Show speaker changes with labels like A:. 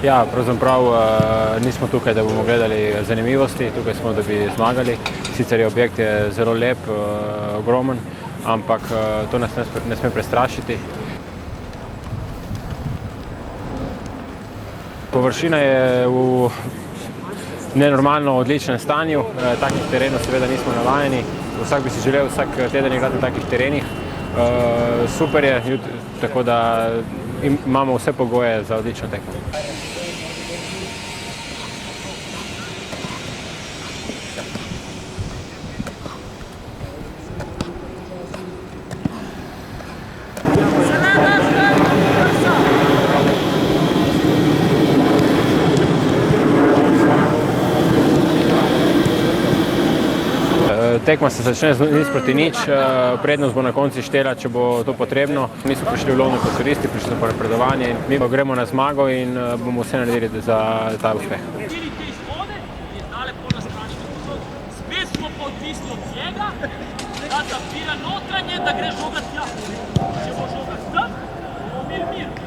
A: Ja, pravzaprav nismo tukaj, da bomo gledali zanimivosti, tukaj smo, da bi zmagali. Sicer je objekt zelo lep, ogromen, ampak to nas ne sme prestrašiti. Površina je v nenormalno odličnem stanju, takih terenov seveda nismo navajeni. Vsak bi si želel vsak teden igrati na takih terenih. Super je, tako da imamo vse pogoje za odlično tekmo. Tekma se začne z 0:0, prednost bo na koncu štela, če bo to potrebno. Mi smo prišli v lovne kot turisti, prišli smo po napredovanje in mi gremo na zmago in bomo vse naredili za ta uspeh.
B: Spet smo pa odvisni od njega, da zapira notranje, da gre žoga tja. Če bo žoga tam, bomo mir.